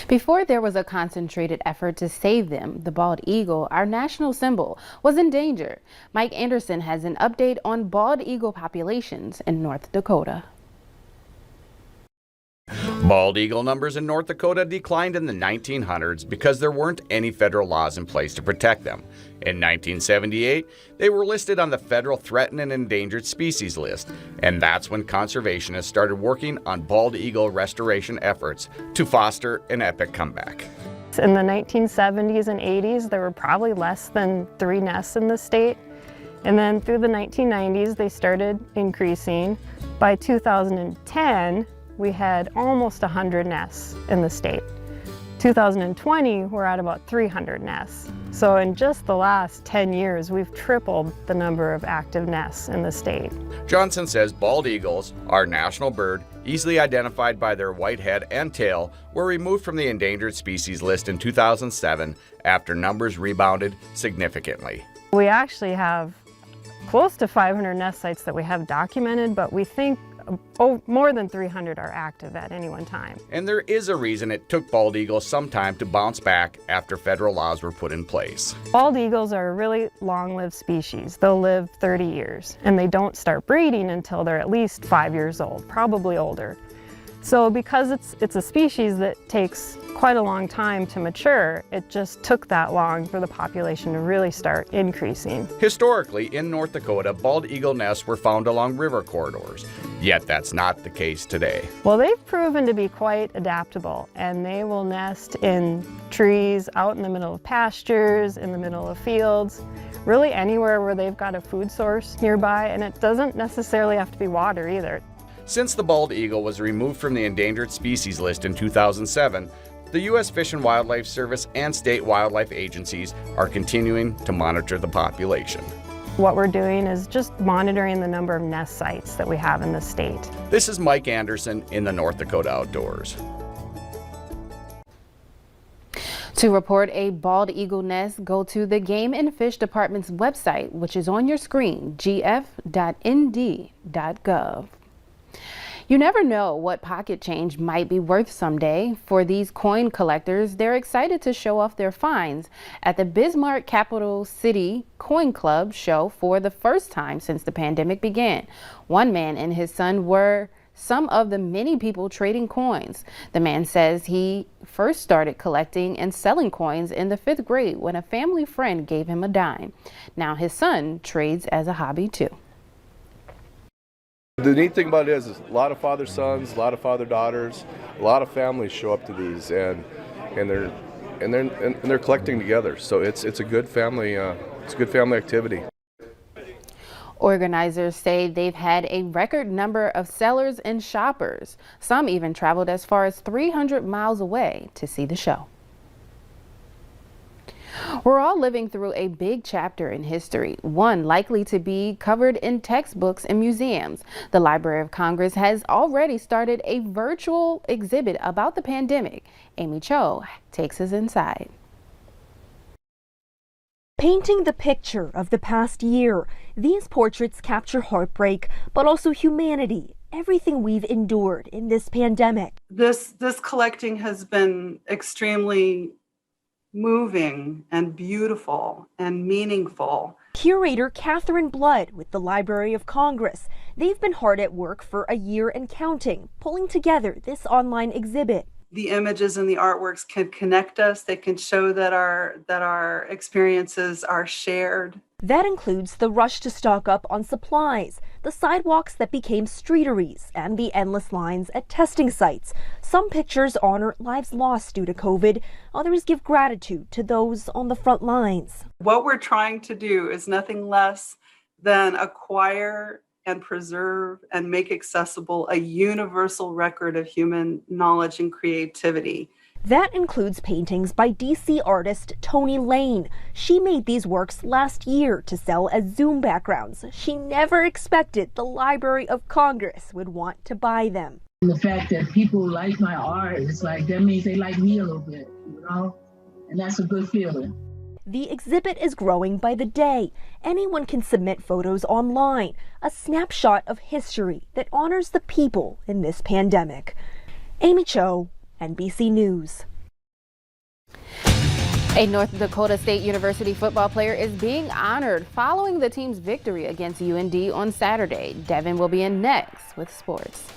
Before there was a concentrated effort to save them, the bald eagle, our national symbol, was in danger. Mike Anderson has an update on bald eagle populations in North Dakota. Bald eagle numbers in North Dakota declined in the 1900s because there weren't any federal laws in place to protect them. In 1978, they were listed on the federal threatened and endangered species list, and that's when conservationists started working on bald eagle restoration efforts to foster an epic comeback. In the 1970s and 80s, there were probably less than 3 nests in the state. And then through the 1990s, they started increasing. By 2010, we had almost 100 nests in the state. 2020, we're at about 300 nests. So in just the last 10 years, we've tripled the number of active nests in the state. Johnson says bald eagles, our national bird, easily identified by their white head and tail, were removed from the endangered species list in 2007 after numbers rebounded significantly. We actually have close to 500 nest sites that we have documented, but we think more than 300 are active at any one time. And there is a reason it took bald eagles some time to bounce back after federal laws were put in place. Bald eagles are a really long-lived species. They'll live 30 years, and they don't start breeding until they're at least 5 years old, probably older. So because it's a species that takes quite a long time to mature, it just took that long for the population to really start increasing. Historically, in North Dakota, bald eagle nests were found along river corridors. Yet that's not the case today. Well, they've proven to be quite adaptable, and they will nest in trees, out in the middle of pastures, in the middle of fields, really anywhere where they've got a food source nearby, and it doesn't necessarily have to be water either. Since the bald eagle was removed from the endangered species list in 2007, the U.S. Fish and Wildlife Service and state wildlife agencies are continuing to monitor the population. What we're doing is just monitoring the number of nest sites that we have in the state. This is Mike Anderson in the North Dakota Outdoors. To report a bald eagle nest, go to the Game and Fish Department's website, which is on your screen, gf.nd.gov. You never know what pocket change might be worth someday. For these coin collectors, they're excited to show off their finds at the Bismarck Capital City Coin Club show for the first time since the pandemic began. One man and his son were some of the many people trading coins. The man says he first started collecting and selling coins in the 5th grade when a family friend gave him a dime. Now his son trades as a hobby too. The neat thing about it is a lot of father-sons, a lot of father-daughters, a lot of families show up to these, and they're collecting together. So it's a good family activity. Organizers say they've had a record number of sellers and shoppers. Some even traveled as far as 300 miles away to see the show. We're all living through a big chapter in history, one likely to be covered in textbooks and museums. The Library of Congress has already started a virtual exhibit about the pandemic. Amy Cho takes us inside. Painting the picture of the past year, these portraits capture heartbreak, but also humanity, everything we've endured in this pandemic. This collecting has been extremely moving and beautiful and meaningful. Curator Catherine Blood with the Library of Congress. They've been hard at work for a year and counting, pulling together this online exhibit. The images and the artworks can connect us. They can show that our experiences are shared. That includes the rush to stock up on supplies, the sidewalks that became streeteries, and the endless lines at testing sites. Some pictures honor lives lost due to COVID. Others give gratitude to those on the front lines. What we're trying to do is nothing less than acquire and preserve and make accessible a universal record of human knowledge and creativity. That includes paintings by DC artist Toni Lane. She made these works last year to sell as Zoom backgrounds. She never expected the Library of Congress would want to buy them. The fact that people like my art, it's like that means they like me a little bit, you know? And that's a good feeling. The exhibit is growing by the day. Anyone can submit photos online, a snapshot of history that honors the people in this pandemic. Amy Cho, NBC News. A North Dakota State University football player is being honored following the team's victory against UND on Saturday. Devin will be in next with sports.